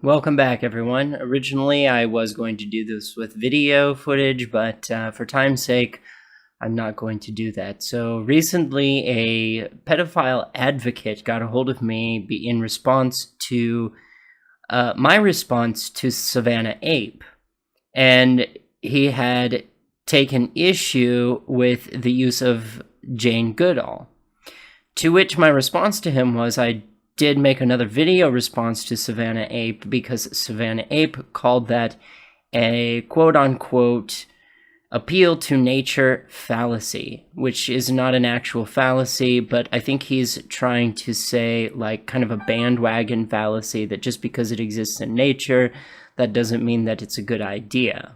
Welcome back, everyone. Originally, I was going to do this with video footage, but for time's sake, I'm not going to do that. So recently, a pedophile advocate got a hold of me in response to my response to Savannah Ape, and he had taken issue with the use of Jane Goodall, to which my response to him was I did make another video response to Savannah Ape because Savannah Ape called that a quote-unquote appeal to nature fallacy, which is not an actual fallacy, but I think he's trying to say like kind of a bandwagon fallacy that just because it exists in nature, that doesn't mean that it's a good idea.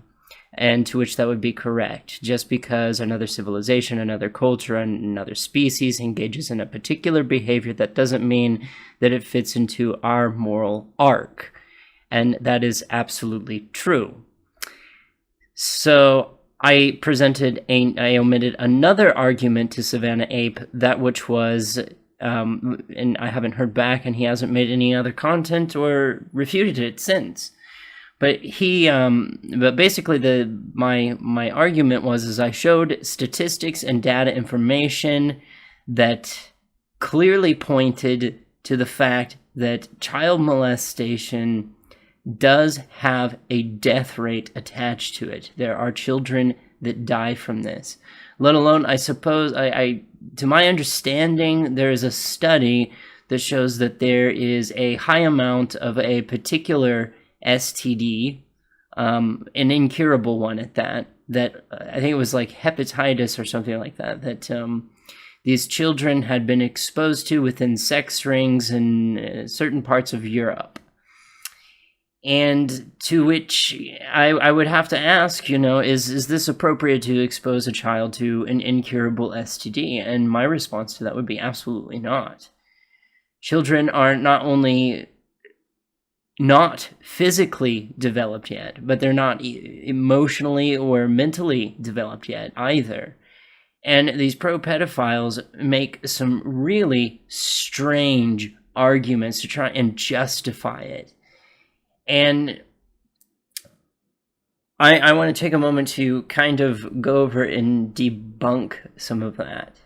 And to which that would be correct. Just because another civilization, another culture, another species engages in a particular behavior, that doesn't mean that it fits into our moral arc. And that is absolutely true. So I omitted another argument to Savannah Ape, that which was, and I haven't heard back, and he hasn't made any other content or refuted it since. But but basically my argument was I showed statistics and data information that clearly pointed to the fact that child molestation does have a death rate attached to it. There are children that die from this. Let alone, I suppose, to my understanding, there is a study that shows that there is a high amount of a particular STD, an incurable one at that I think it was like hepatitis or something like that these children had been exposed to within sex rings in certain parts of Europe. And to which I would have to ask, is this appropriate to expose a child to an incurable STD? And my response to that would be absolutely not. Children are not only not physically developed yet, but they're not emotionally or mentally developed yet either. And these pro-pedophiles make some really strange arguments to try and justify it. And I want to take a moment to kind of go over and debunk some of that.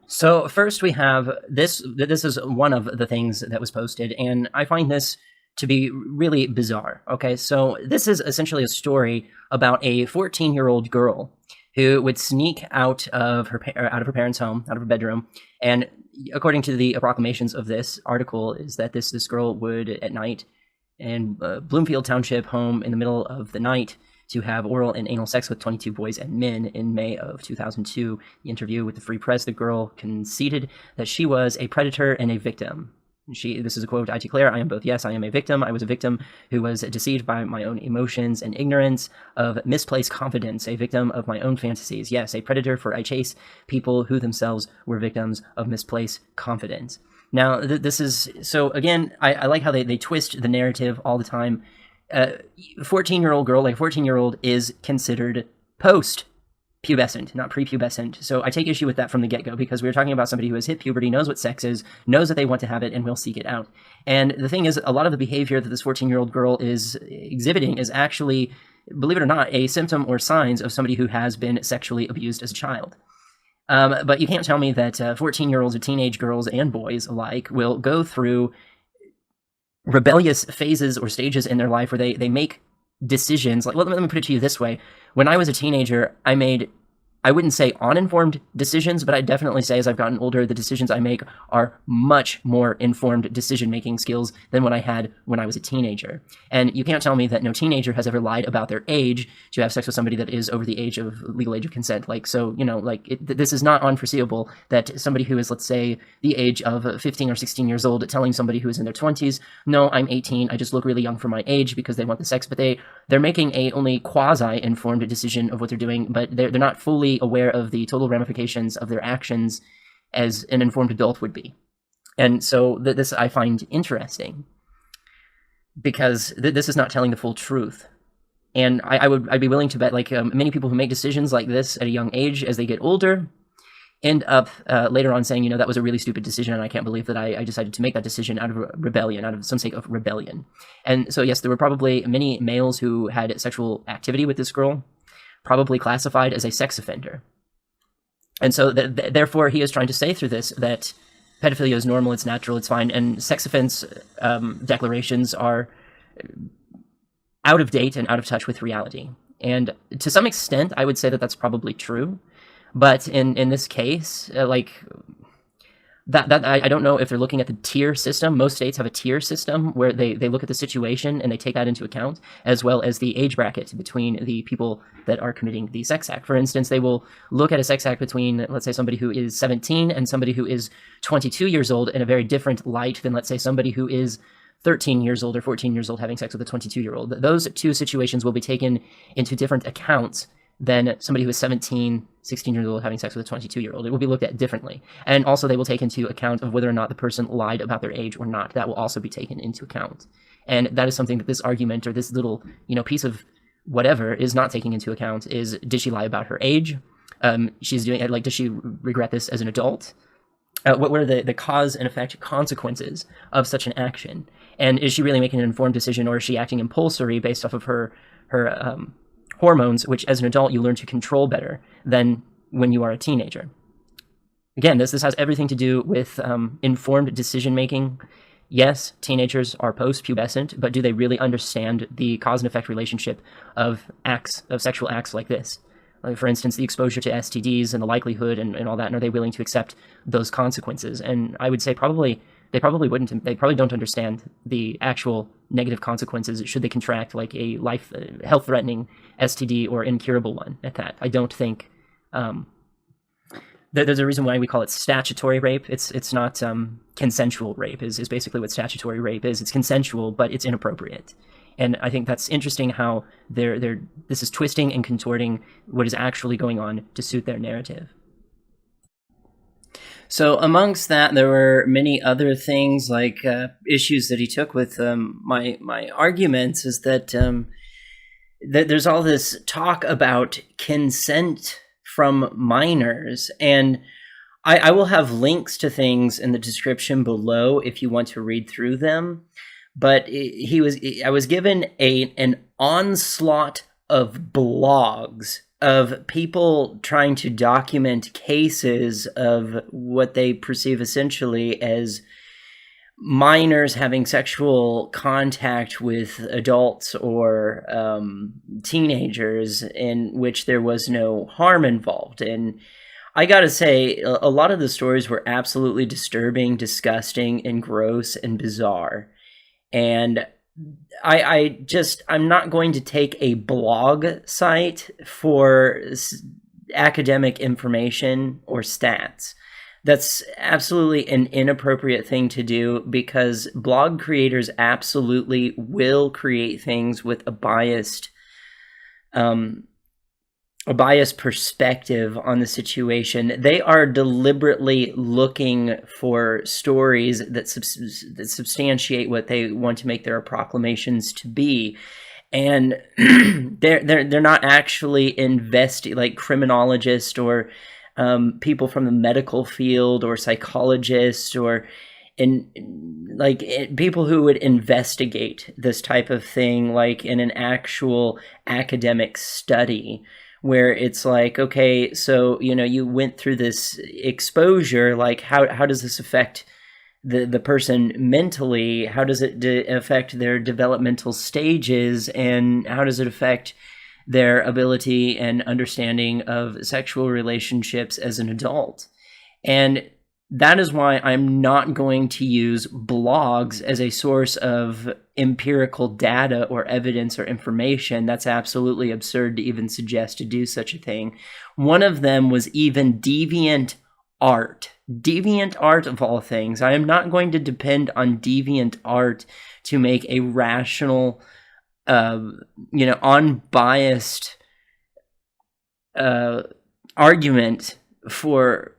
So first we have this. This is one of the things that was posted, and I find this to be really bizarre. Okay, so this is essentially a story about a 14-year-old girl who would sneak out of her parents' home, out of her bedroom, and according to the proclamations of this article, is that this girl would at night in Bloomfield Township home in the middle of the night to have oral and anal sex with 22 boys and men in May of 2002. The interview with the Free Press, the girl conceded that she was a predator and a victim. This is a quote, "I declare I am both. Yes, I am a victim. I was a victim who was deceived by my own emotions and ignorance of misplaced confidence, a victim of my own fantasies. Yes, a predator, for I chase people who themselves were victims of misplaced confidence." Now, this is, so again, I like how they twist the narrative all the time. 14-year-old girl, like 14-year-old, is considered post-pubescent, not prepubescent. So I take issue with that from the get-go, because we were talking about somebody who has hit puberty, knows what sex is, knows that they want to have it, and will seek it out. And the thing is, a lot of the behavior that this 14-year-old girl is exhibiting is actually, believe it or not, a symptom or signs of somebody who has been sexually abused as a child. But you can't tell me that 14-year-olds or teenage girls and boys alike will go through rebellious phases or stages in their life where they make decisions. Like, well, let me put it to you this way. When I was a teenager, I wouldn't say uninformed decisions, but I'd definitely say as I've gotten older, the decisions I make are much more informed decision-making skills than what I had when I was a teenager. And you can't tell me that no teenager has ever lied about their age to have sex with somebody that is over the legal age of consent. Like, so, this is not unforeseeable that somebody who is, let's say, the age of 15 or 16 years old telling somebody who is in their 20s, no, I'm 18, I just look really young for my age, because they want the sex, but they're making a only quasi-informed decision of what they're doing, but they're not fully aware of the total ramifications of their actions as an informed adult would be. And so this I find interesting, because this is not telling the full truth. And I'd be willing to bet, like, many people who make decisions like this at a young age, as they get older, end up later on saying, that was a really stupid decision, and I can't believe that I decided to make that decision out of rebellion, out of some sake of rebellion. And so, yes, there were probably many males who had sexual activity with this girl, probably classified as a sex offender. And so, therefore, he is trying to say through this that pedophilia is normal, it's natural, it's fine, and sex offense declarations are out of date and out of touch with reality. And to some extent, I would say that that's probably true. But in this case, I don't know if they're looking at the tier system. Most states have a tier system where they look at the situation and they take that into account, as well as the age bracket between the people that are committing the sex act. For instance, they will look at a sex act between, let's say, somebody who is 17 and somebody who is 22 years old in a very different light than, let's say, somebody who is 13 years old or 14 years old having sex with a 22-year-old. Those two situations will be taken into different accounts than somebody who is 17, 16 years old having sex with a 22-year-old. It will be looked at differently. And also they will take into account of whether or not the person lied about their age or not. That will also be taken into account. And that is something that this argument or this little, piece of whatever is not taking into account is, did she lie about her age? She's doing, like, does she regret this as an adult? What were the cause and effect consequences of such an action? And is she really making an informed decision, or is she acting impulsory based off of her hormones, which as an adult you learn to control better than when you are a teenager? Again, this has everything to do with informed decision making. Yes, teenagers are post-pubescent, but do they really understand the cause and effect relationship of sexual acts like this? Like, for instance, the exposure to STDs and the likelihood and all that, and are they willing to accept those consequences? And I would say they probably wouldn't. They probably don't understand the actual negative consequences should they contract like a health-threatening STD or incurable one at that. I don't think there's a reason why we call it statutory rape. It's not consensual rape is basically what statutory rape is. It's consensual, but it's inappropriate. And I think that's interesting how this is twisting and contorting what is actually going on to suit their narrative. So amongst that, there were many other things, like issues that he took with my arguments, is that there's all this talk about consent from minors, and I will have links to things in the description below if you want to read through them. But I was given an onslaught of blogs of people trying to document cases of what they perceive essentially as minors having sexual contact with adults or teenagers in which there was no harm involved. And I gotta say, a lot of the stories were absolutely disturbing, disgusting, and gross and bizarre. And I'm not going to take a blog site for academic information or stats. That's absolutely an inappropriate thing to do, because blog creators absolutely will create things with a biased perspective on the situation. They are deliberately looking for stories that substantiate what they want to make their proclamations to be, and they're not actually like criminologists or people from the medical field or psychologists or people who would investigate this type of thing, like in an actual academic study, where it's like, okay, so, you went through this exposure, like how does this affect the person mentally? How does it affect their developmental stages? And how does it affect their ability and understanding of sexual relationships as an adult? And that is why I'm not going to use blogs as a source of empirical data or evidence or information. That's absolutely absurd to even suggest to do such a thing. One of them was even deviant art. Deviant art, of all things. I am not going to depend on deviant art to make a rational, unbiased argument for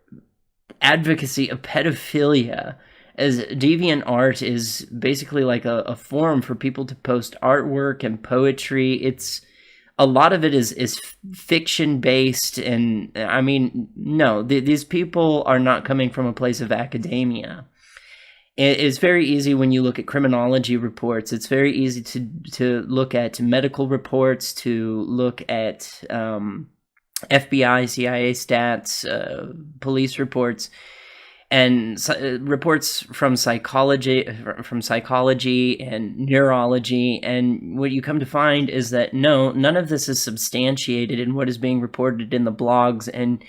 advocacy of pedophilia, as deviant art is basically like a forum for people to post artwork and poetry. It's a lot of it is fiction based, and I mean, no, these people are not coming from a place of academia. It's very easy when you look at criminology reports. It's very easy to look at medical reports, to look at FBI, CIA stats, police reports, and reports from psychology and neurology. And what you come to find is that no, none of this is substantiated in what is being reported in the blogs, and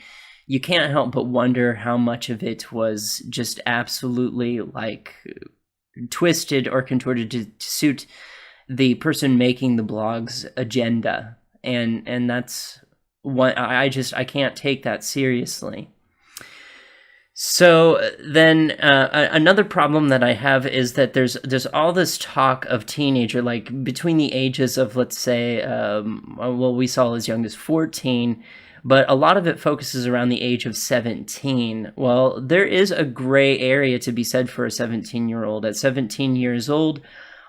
you can't help but wonder how much of it was just absolutely like twisted or contorted to suit the person making the blog's agenda. And that's what I can't take that seriously. So then another problem that I have is that there's all this talk of teenager, like between the ages of, let's say, well, we saw as young as 14, but a lot of it focuses around the age of 17. Well, there is a gray area to be said for a 17-year-old. At 17 years old,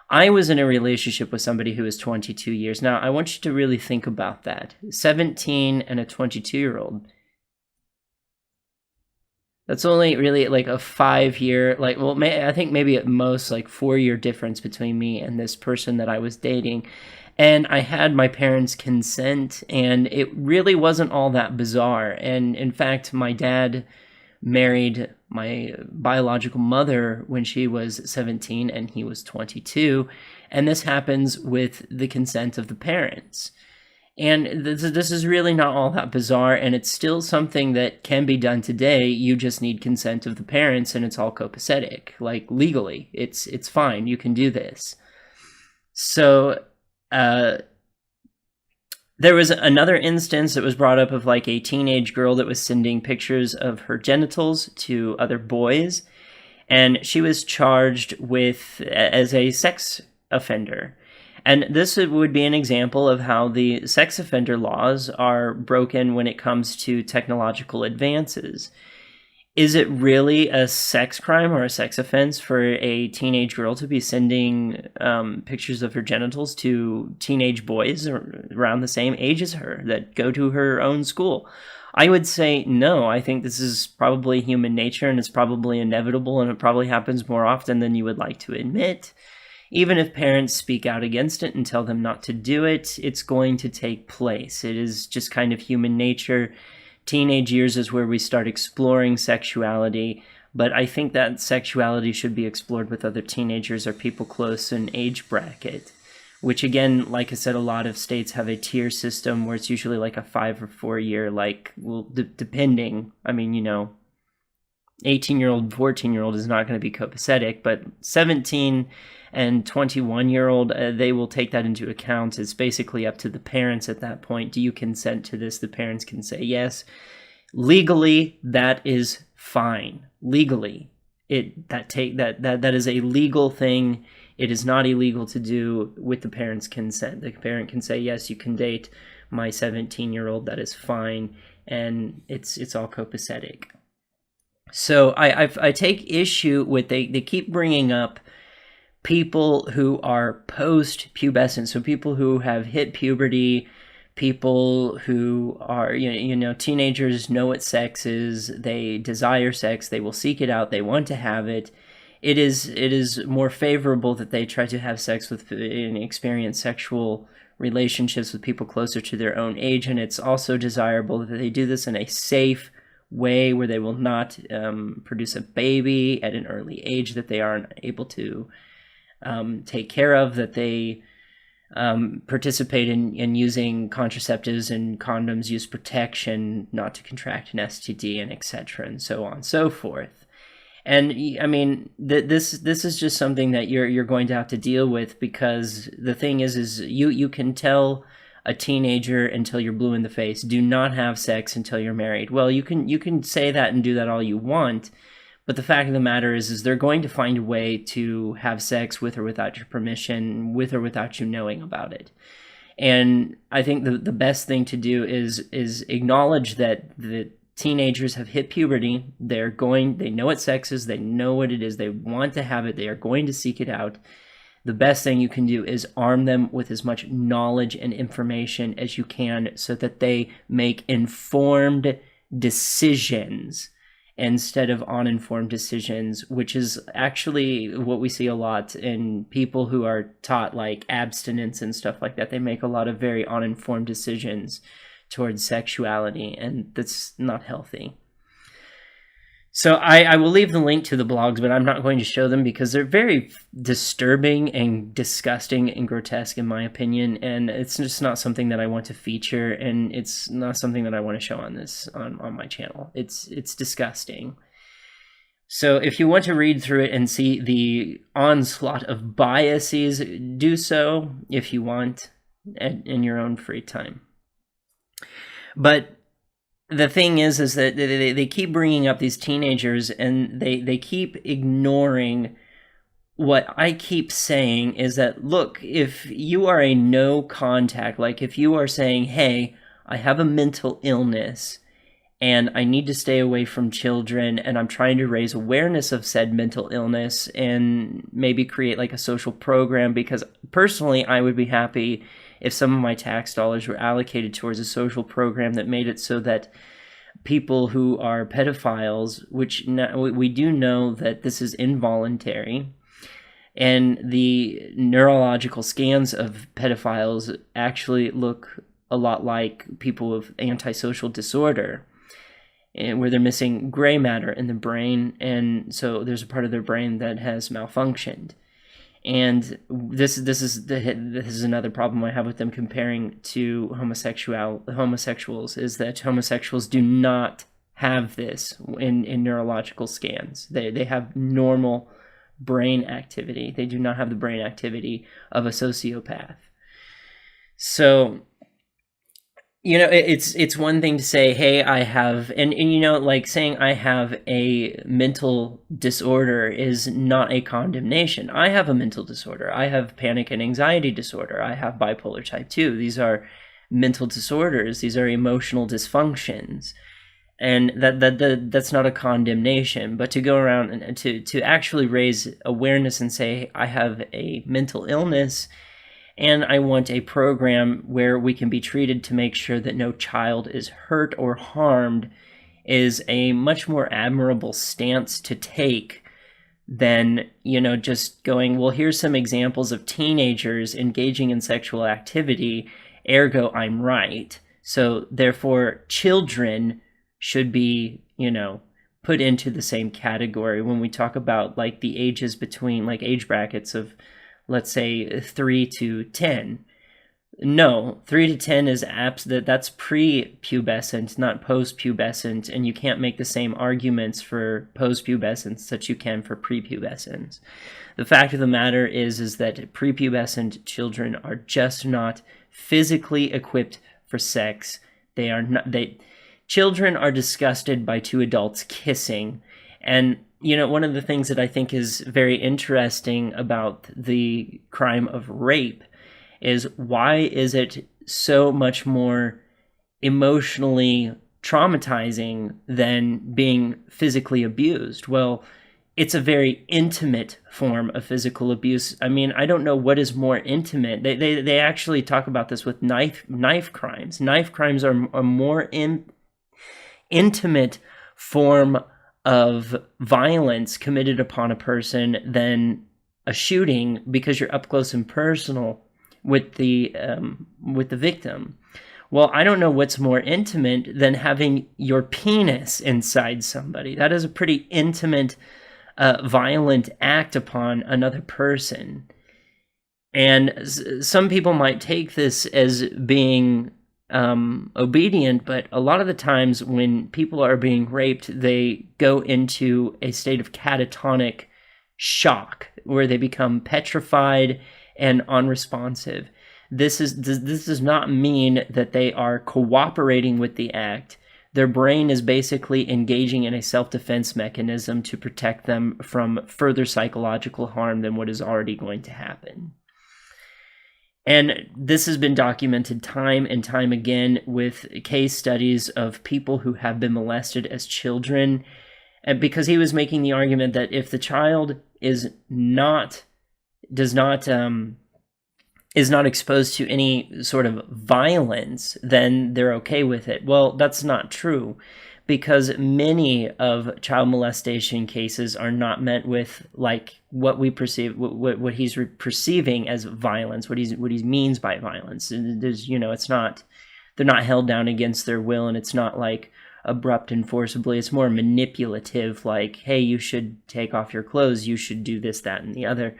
I was in a relationship with somebody who was 22 years. Now, I want you to really think about that. 17 and a 22-year-old. That's only really like a 5-year, like, well, I think maybe at most like 4-year difference between me and this person that I was dating. And I had my parents' consent, and it really wasn't all that bizarre. And in fact, my dad married my biological mother when she was 17 and he was 22. And this happens with the consent of the parents. And this is really not all that bizarre, and it's still something that can be done today. You just need consent of the parents, and it's all copacetic. Like, legally, it's fine. You can do this. So, there was another instance that was brought up of like a teenage girl that was sending pictures of her genitals to other boys, and she was charged as a sex offender. And this would be an example of how the sex offender laws are broken when it comes to technological advances. Is it really a sex crime or a sex offense for a teenage girl to be sending pictures of her genitals to teenage boys around the same age as her that go to her own school? I would say no. I think this is probably human nature, and it's probably inevitable, and it probably happens more often than you would like to admit. Even if parents speak out against it and tell them not to do it, it's going to take place. It is just kind of human nature. Teenage years is where we start exploring sexuality, but I think that sexuality should be explored with other teenagers or people close in age bracket, which again, like I said, a lot of states have a tier system where it's usually like a 5 or 4 year, like, well, depending, I mean, 18-year-old, 14-year-old is not going to be copacetic, but 17 and 21-year-old, they will take that into account. It's basically up to the parents at that point. Do you consent to this? The parents can say yes. Legally, that is fine. Legally, that is a legal thing. It is not illegal to do with the parents' consent. The parent can say, yes, you can date my 17-year-old. That is fine, and it's all copacetic. So I take issue with they keep bringing up people who are post-pubescent, so people who have hit puberty, people who are, teenagers know what sex is, they desire sex, they will seek it out, they want to have it. It is more favorable that they try to have sex with and experience sexual relationships with people closer to their own age, and it's also desirable that they do this in a safe way where they will not produce a baby at an early age that they aren't able to take care of, that they participate in using contraceptives and condoms, use protection not to contract an STD, and etc., and so on and so forth. And I mean, this is just something that you're going to have to deal with, because the thing is you can tell a teenager until you're blue in the face, do not have sex until you're married. Well, you can say that and do that all you want, but the fact of the matter is they're going to find a way to have sex with or without your permission, with or without you knowing about it. And I think the best thing to do is acknowledge that the teenagers have hit puberty. They know what sex is, they know what it is, they want to have it, they are going to seek it out. the best thing you can do is arm them with as much knowledge and information as you can so that they make informed decisions instead of uninformed decisions, which is actually what we see a lot in people who are taught like abstinence and stuff like that. They make a lot of very uninformed decisions towards sexuality, and that's not healthy. So I will leave the link to the blogs, but I'm not going to show them because they're very disturbing and disgusting and grotesque in my opinion, and it's just not something that I want to feature, and it's not something that I want to show on my channel. It's disgusting. So if you want to read through it and see the onslaught of biases, do so if you want in your own free time. But the thing is that they keep bringing up these teenagers, and they keep ignoring what I keep saying is that, look, if you are a no contact, like if you are saying, hey, I have a mental illness and I need to stay away from children, and I'm trying to raise awareness of said mental illness and maybe create like a social program, because personally I would be happy if some of my tax dollars were allocated towards a social program that made it so that people who are pedophiles, which we do know that this is involuntary, and the neurological scans of pedophiles actually look a lot like people with antisocial disorder, where they're missing gray matter in the brain, and so there's a part of their brain that has malfunctioned. And this is another problem I have with them comparing to homosexuals, is that homosexuals do not have this in neurological scans. They have normal brain activity. They do not have the brain activity of a sociopath. So, you know, it's one thing to say, hey, I have, and you know, like saying I have a mental disorder is not a condemnation. I have a mental disorder. I have panic and anxiety disorder. I have bipolar type 2. These are mental disorders. These are emotional dysfunctions. And that's not a condemnation. But to go around and to actually raise awareness and say, I have a mental illness, and I want a program where we can be treated to make sure that no child is hurt or harmed, is a much more admirable stance to take than, you know, just going, well, here's some examples of teenagers engaging in sexual activity, ergo I'm right. So therefore children should be, you know, put into the same category when we talk about like the ages between, like age brackets of, let's say 3 to 10. No, 3 to 10 is that's pre-pubescent, not post-pubescent, and you can't make the same arguments for post-pubescence that you can for pre-pubescence. The fact of the matter is that pre-pubescent children are just not physically equipped for sex. Children are disgusted by two adults kissing, and you know, one of the things that I think is very interesting about the crime of rape is, why is it so much more emotionally traumatizing than being physically abused? Well, it's a very intimate form of physical abuse. I mean, I don't know what is more intimate. They actually talk about this with knife crimes. Knife crimes are a more intimate form of violence committed upon a person than a shooting, because you're up close and personal with the victim. Well, I don't know what's more intimate than having your penis inside somebody. That is a pretty intimate, violent act upon another person. And some people might take this as being obedient, but a lot of the times when people are being raped, they go into a state of catatonic shock where they become petrified and unresponsive. This does not mean that they are cooperating with the act. Their brain is basically engaging in a self-defense mechanism to protect them from further psychological harm than what is already going to happen. And this has been documented time and time again with case studies of people who have been molested as children, and because he was making the argument that if the child is not does not is not exposed to any sort of violence, then they're okay with it. Well, that's not true, because many of child molestation cases are not met with like what we perceive, what he's perceiving as violence, what he means by violence. There's, it's not, they're not held down against their will, and it's not like abrupt and forcibly. It's more manipulative, like, hey, you should take off your clothes, you should do this, that, and the other.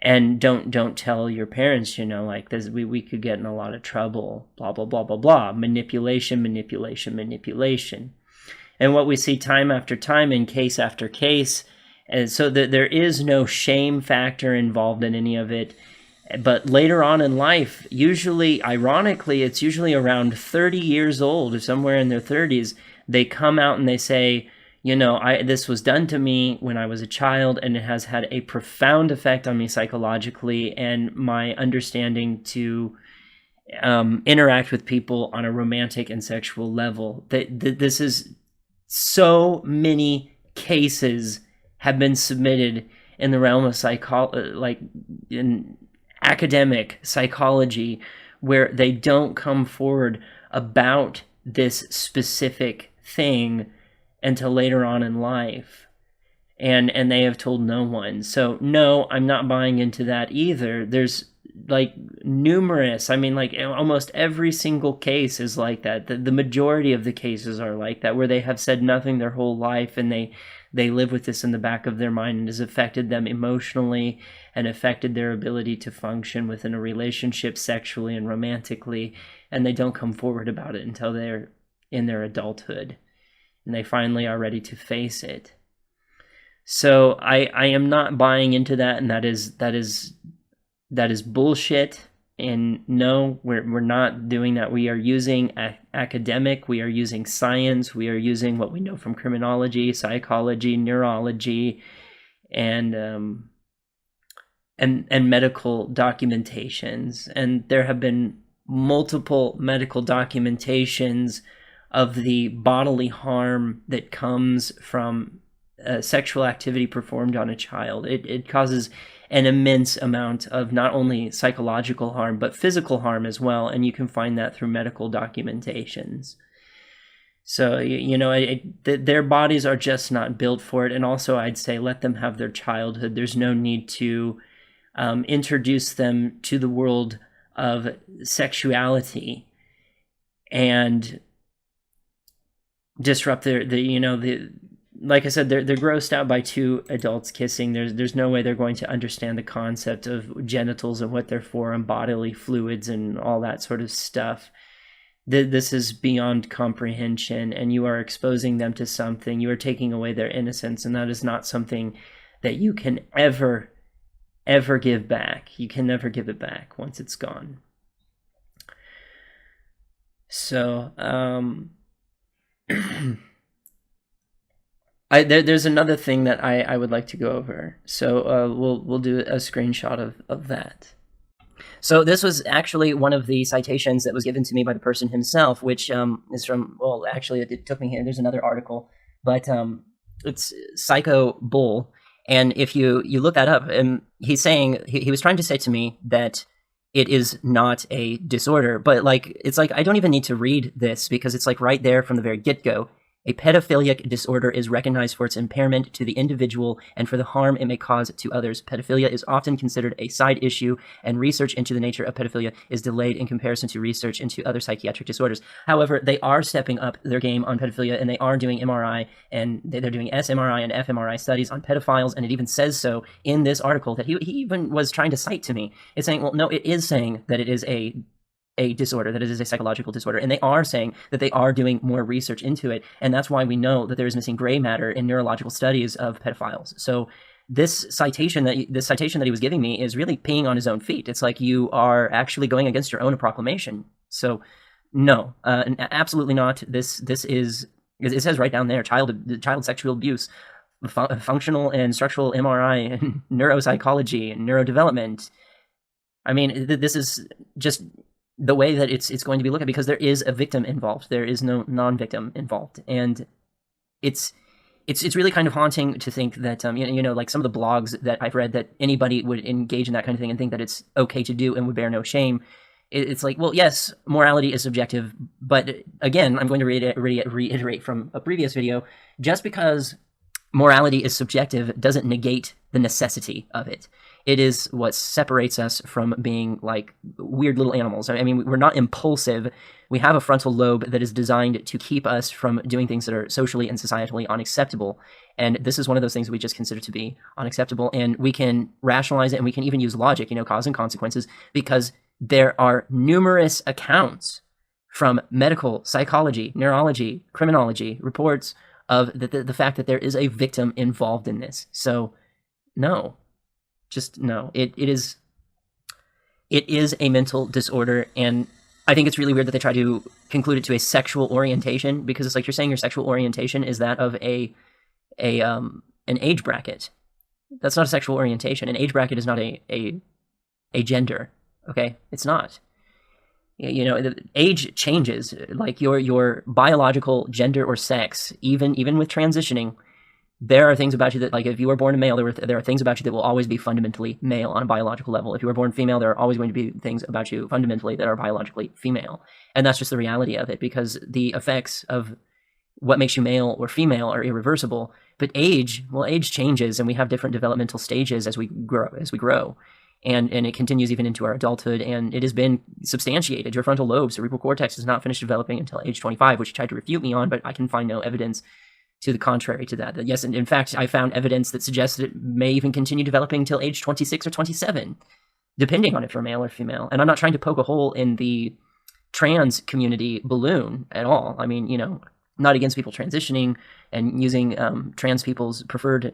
And don't tell your parents, like this, we could get in a lot of trouble, blah, blah, blah, blah, blah. Manipulation. And what we see time after time in case after case, and so that there is no shame factor involved in any of it. But later on in life, usually, ironically, it's usually around 30 years old, or somewhere in their 30s, they come out and they say, this was done to me when I was a child, and it has had a profound effect on me psychologically and my understanding to interact with people on a romantic and sexual level. This is so many cases have been submitted in the realm of in academic psychology, where they don't come forward about this specific thing until later on in life, and they have told no one. So no, I'm not buying into that either. There's like numerous, like almost every single case is like that. The majority of the cases are like that, where they have said nothing their whole life, and they live with this in the back of their mind, and has affected them emotionally and affected their ability to function within a relationship sexually and romantically, and they don't come forward about it until they're in their adulthood, and they finally are ready to face it. So I am not buying into that, and that is bullshit. And no, we're not doing that. We are using academic, we are using science, we are using what we know from criminology, psychology, neurology, and medical documentations. And there have been multiple medical documentations of the bodily harm that comes from sexual activity performed on a child. It causes an immense amount of not only psychological harm, but physical harm as well, and you can find that through medical documentations. So, their bodies are just not built for it, and also I'd say let them have their childhood. There's no need to introduce them to the world of sexuality and disrupt like I said, they're grossed out by two adults kissing. There's no way they're going to understand the concept of genitals and what they're for, and bodily fluids and all that sort of stuff. This is beyond comprehension, and you are exposing them to something. You are taking away their innocence, and that is not something that you can ever give back. You can never give it back once it's gone. So, there's another thing that I would like to go over. So we'll do a screenshot of that. So this was actually one of the citations that was given to me by the person himself, which is from, well, actually it took me here. There's another article, but it's Psycho Bull. And if you look that up, he's saying, he was trying to say to me that it is not a disorder, but it's like, I don't even need to read this, because it's like right there from the very get-go. A pedophilic disorder is recognized for its impairment to the individual and for the harm it may cause to others. Pedophilia is often considered a side issue, and research into the nature of pedophilia is delayed in comparison to research into other psychiatric disorders. However, they are stepping up their game on pedophilia, and they are doing MRI, and they're doing SMRI and fMRI studies on pedophiles, and it even says so in this article that he even was trying to cite to me. It's saying, well, no, it is saying that it is a disorder, that it is a psychological disorder, and they are saying that they are doing more research into it, and that's why we know that there is missing gray matter in neurological studies of pedophiles. So this citation that he was giving me is really peeing on his own feet. It's like you are actually going against your own proclamation. So no, absolutely not. This is, it says right down there, child sexual abuse, functional and structural MRI, and neuropsychology and neurodevelopment. I mean, this is just the way that it's going to be looked at, because there is a victim involved. There is no non-victim involved. And it's it's really kind of haunting to think that like some of the blogs that I've read, that anybody would engage in that kind of thing and think that it's okay to do and would bear no shame. It's like, well, yes, morality is subjective, but again, I'm going to reiterate from a previous video, just because morality is subjective doesn't negate the necessity of it. It is what separates us from being like weird little animals. I mean, we're not impulsive. We have a frontal lobe that is designed to keep us from doing things that are socially and societally unacceptable. And this is one of those things we just consider to be unacceptable. And we can rationalize it, and we can even use logic, cause and consequences, because there are numerous accounts from medical, psychology, neurology, criminology reports of the fact that there is a victim involved in this. So, no. Just no. It is a mental disorder, and I think it's really weird that they try to conclude it to a sexual orientation, because it's like you're saying your sexual orientation is that of an age bracket. That's not a sexual orientation. An age bracket is not a gender. Okay, it's not. Age changes, like your biological gender or sex, even with transitioning. There are things about you that, like, if you were born a male, there are things about you that will always be fundamentally male on a biological level. If you were born female, there are always going to be things about you fundamentally that are biologically female. And that's just the reality of it, because the effects of what makes you male or female are irreversible. But age changes, and we have different developmental stages as we grow. And it continues even into our adulthood, and it has been substantiated. Your frontal lobe, cerebral cortex, is not finished developing until age 25, which you tried to refute me on, but I can find no evidence to the contrary to that. Yes, and in fact, I found evidence that suggests that it may even continue developing until age 26 or 27, depending on if you're male or female. And I'm not trying to poke a hole in the trans community balloon at all. I mean, not against people transitioning and using trans people's preferred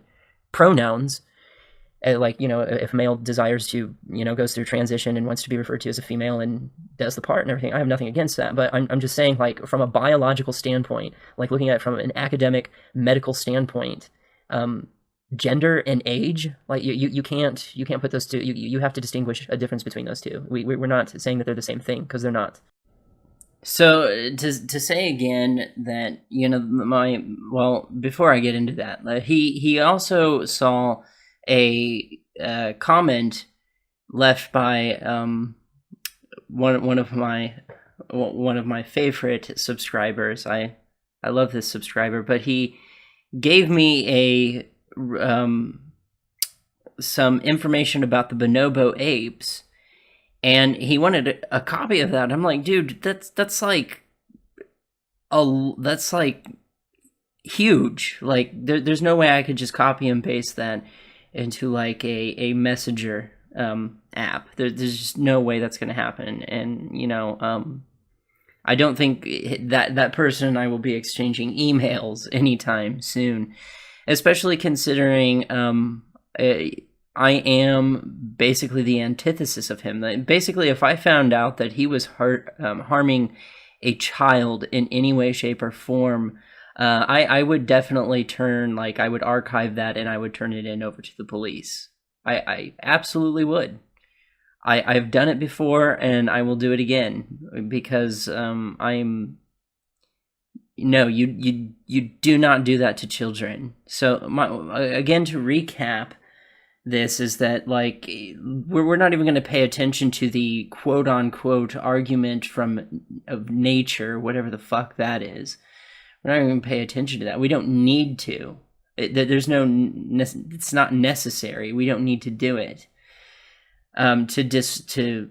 pronouns. If a male desires to, goes through transition and wants to be referred to as a female and does the part and everything, I have nothing against that. But I'm just saying, like, from a biological standpoint, like looking at it from an academic medical standpoint, gender and age, like you can't put those two. You have to distinguish a difference between those two. We're not saying that they're the same thing, because they're not. So to say again that before I get into that, he also saw a comment left by one of my favorite subscribers. I love this subscriber, but he gave me some information about the bonobo apes, and he wanted a copy of that. I'm like, dude, that's like huge. Like, there's no way I could just copy and paste that into like a messenger app. There's just no way that's going to happen. And I don't think that person and I will be exchanging emails anytime soon, especially considering I am basically the antithesis of him. Basically, if I found out that he was harming a child in any way, shape, or form, I would definitely I would archive that and I would turn it in over to the police. I absolutely would. I've done it before and I will do it again, because you do not do that to children. So again, to recap, this is that, like, we're not even going to pay attention to the quote unquote argument of nature, whatever the fuck that is. We're not even going to pay attention to that. We don't need to. It's not necessary. We don't need to do it. To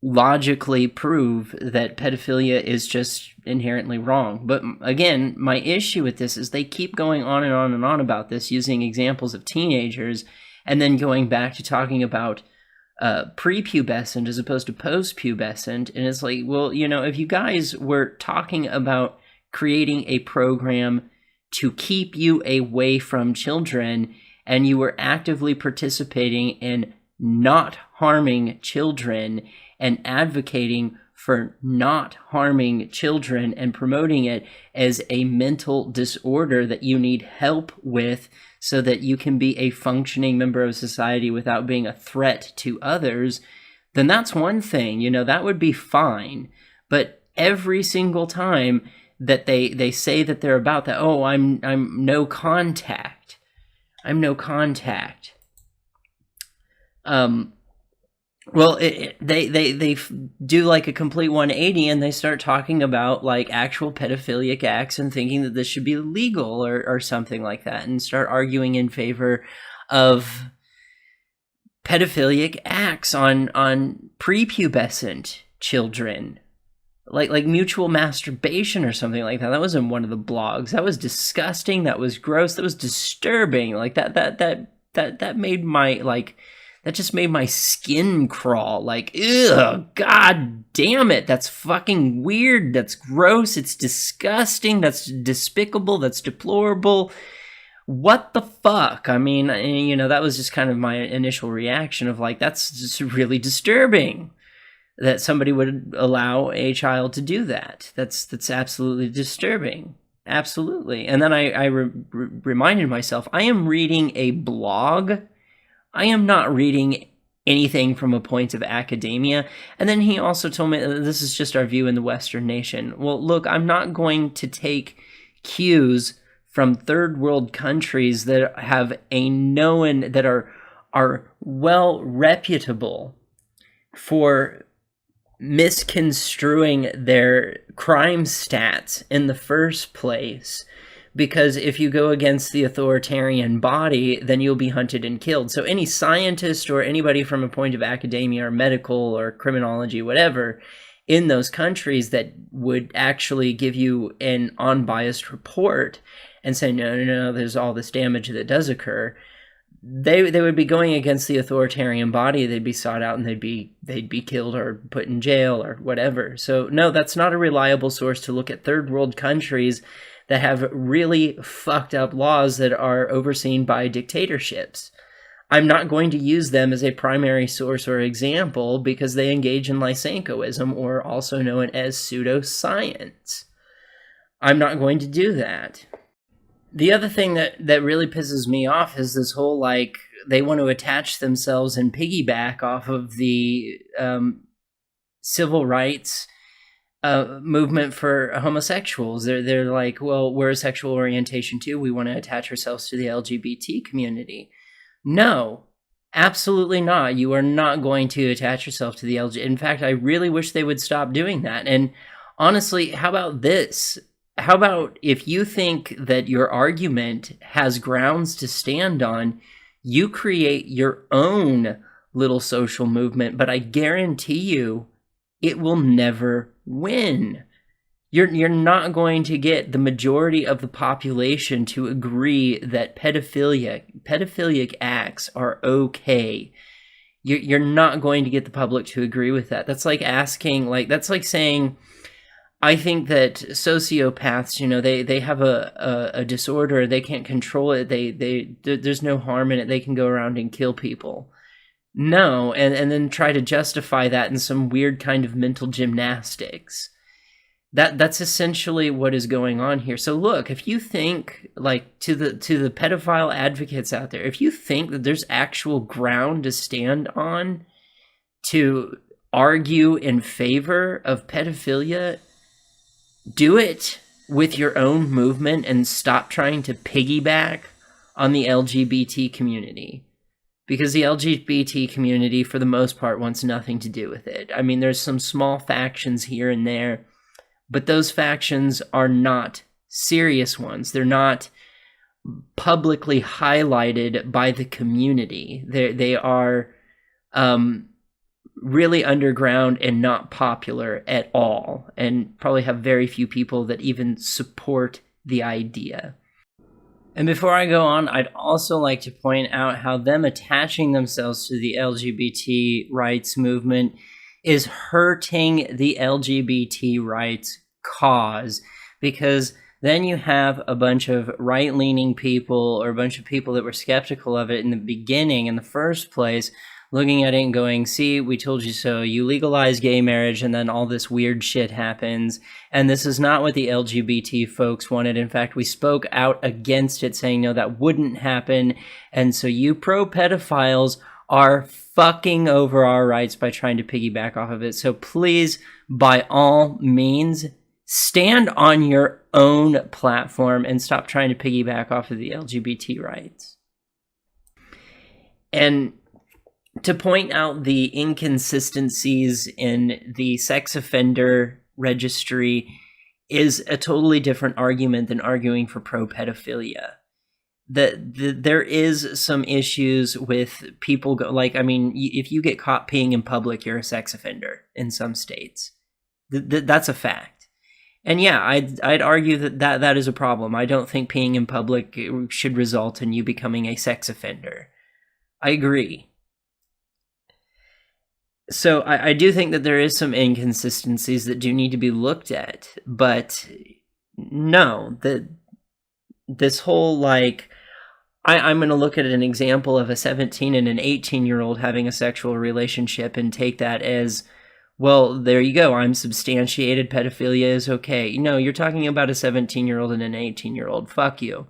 logically prove that pedophilia is just inherently wrong. But again, my issue with this is they keep going on and on and on about this, using examples of teenagers, and then going back to talking about prepubescent as opposed to postpubescent. And it's like, well, if you guys were talking about creating a program to keep you away from children, and you were actively participating in not harming children and advocating for not harming children and promoting it as a mental disorder that you need help with so that you can be a functioning member of society without being a threat to others, then that's one thing, that would be fine. But every single time that they say that they're about, that, oh, I'm no contact. I'm no contact. Well, they do like a complete 180, and they start talking about like actual pedophilic acts and thinking that this should be legal or something like that, and start arguing in favor of pedophilic acts on prepubescent children, like mutual masturbation or something like that. That was in one of the blogs. That was disgusting. That was gross. That was disturbing. Like that made my, like, that just made my skin crawl. Like, ugh, god damn it. That's fucking weird. That's gross. It's disgusting. That's despicable. That's deplorable. What the fuck? I mean, you know, that was just kind of my initial reaction of like, that's just really disturbing that somebody would allow a child to do that. That's absolutely disturbing. Absolutely. And then I reminded myself, I am reading a blog. I am not reading anything from a point of academia. And then he also told me, this is just our view in the Western nation. Well, look, I'm not going to take cues from third world countries that have a known, that are well reputable for misconstruing their crime stats in the first place. Because if you go against the authoritarian body, then you'll be hunted and killed. So any scientist or anybody from a point of academia or medical or criminology, whatever, in those countries that would actually give you an unbiased report and say, no, there's all this damage that does occur, they would be going against the authoritarian body. They'd be sought out and they'd be killed or put in jail or whatever. So no, that's not a reliable source to look at third world countries that have really fucked up laws that are overseen by dictatorships. I'm not going to use them as a primary source or example because they engage in Lysenkoism, or also known as pseudoscience. I'm not going to do that. The other thing that really pisses me off is this whole, like, they want to attach themselves and piggyback off of the civil rights movement for homosexuals. They're like, well, we're a sexual orientation too. We want to attach ourselves to the LGBT community. No, absolutely not. You are not going to attach yourself to the LGBT. In fact, I really wish they would stop doing that. And honestly, how about this? How about if you think that your argument has grounds to stand on, you create your own little social movement, but I guarantee you it will never win. You're not going to get the majority of the population to agree that pedophilic acts are okay. You're not going to get the public to agree with that. That's like asking, like, that's like saying, I think that sociopaths, you know, they have a disorder, they can't control it, there's no harm in it, they can go around and kill people. No, and then try to justify that in some weird kind of mental gymnastics. That's essentially what is going on here. So look, if you think, like, to the pedophile advocates out there, if you think that there's actual ground to stand on to argue in favor of pedophilia, do it with your own movement and stop trying to piggyback on the LGBT community. Because the LGBT community, for the most part, wants nothing to do with it. I mean, there's some small factions here and there, but those factions are not serious ones. They're not publicly highlighted by the community. They are really underground and not popular at all, and probably have very few people that even support the idea. And before I go on, I'd also like to point out how them attaching themselves to the LGBT rights movement is hurting the LGBT rights cause, because then you have a bunch of right-leaning people, or a bunch of people that were skeptical of it in the beginning, in the first place, looking at it and going, see, we told you so. You legalize gay marriage and then all this weird shit happens. And this is not what the LGBT folks wanted. In fact, we spoke out against it, saying, no, that wouldn't happen. And so you pro-pedophiles are fucking over our rights by trying to piggyback off of it. So please, by all means, stand on your own platform and stop trying to piggyback off of the LGBT rights. And to point out the inconsistencies in the sex offender registry is a totally different argument than arguing for pro-pedophilia. There is some issues with people if you get caught peeing in public, you're a sex offender in some states. That's a fact. And yeah, I'd argue that is a problem. I don't think peeing in public should result in you becoming a sex offender. I agree. So I do think that there is some inconsistencies that do need to be looked at, but no, this whole I'm going to look at an example of a 17 and an 18-year-old having a sexual relationship and take that as, well, there you go, I'm substantiated, pedophilia is okay. No, you're talking about a 17-year-old and an 18-year-old. Fuck you.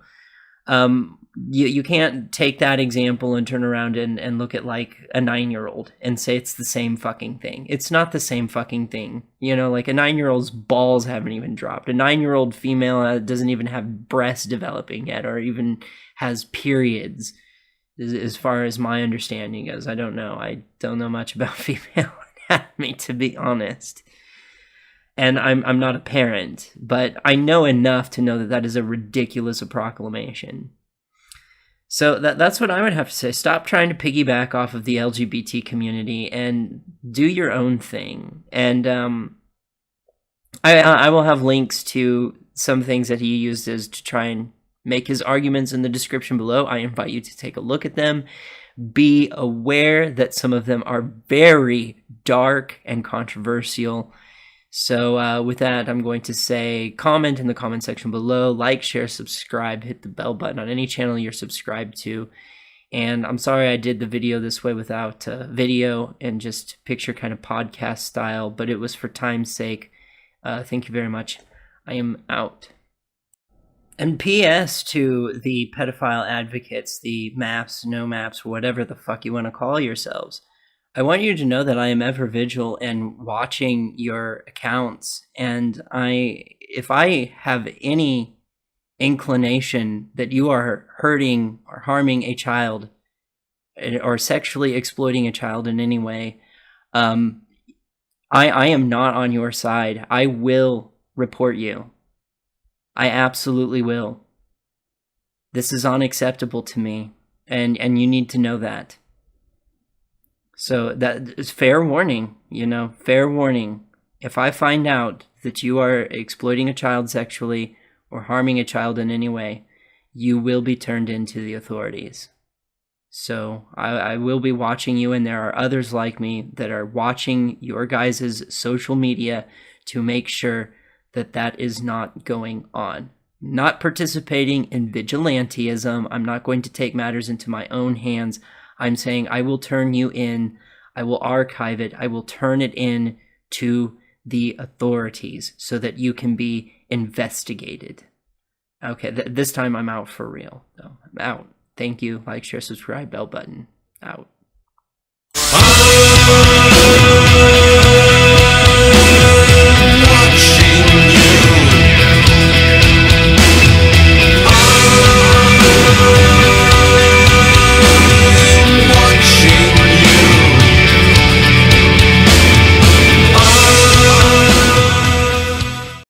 You can't take that example and turn around and look at like a 9-year-old and say it's the same fucking thing. It's not the same fucking thing. You know, like a 9-year-old's balls haven't even dropped. A 9-year-old female doesn't even have breasts developing yet, or even has periods, as far as my understanding goes. I don't know. I don't know much about female anatomy, to be honest. And I'm not a parent, but I know enough to know that is a ridiculous proclamation. So that's what I would have to say. Stop trying to piggyback off of the LGBT community and do your own thing. And I will have links to some things that he uses to try and make his arguments in the description below. I invite you to take a look at them. Be aware that some of them are very dark and controversial. So with that, I'm going to say comment in the comment section below, like, share, subscribe, hit the bell button on any channel you're subscribed to. And I'm sorry I did the video this way without video and just picture kind of podcast style, but it was for time's sake. Thank you very much. I am out. And P.S. to the pedophile advocates, the maps, no maps, whatever the fuck you want to call yourselves. I want you to know that I am ever vigilant and watching your accounts, and if I have any inclination that you are hurting or harming a child or sexually exploiting a child in any way, I am not on your side. I will report you. I absolutely will. This is unacceptable to me, and you need to know that. So that is fair warning, fair warning. If I find out that you are exploiting a child sexually or harming a child in any way, you will be turned into the authorities. So I will be watching you, and there are others like me that are watching your guys' social media to make sure that that is not going on. Not participating in vigilantism. I'm not going to take matters into my own hands. I'm saying I will turn you in, I will archive it, I will turn it in to the authorities so that you can be investigated. Okay, this time I'm out for real. So I'm out. Thank you. Like, share, subscribe, bell button. Out.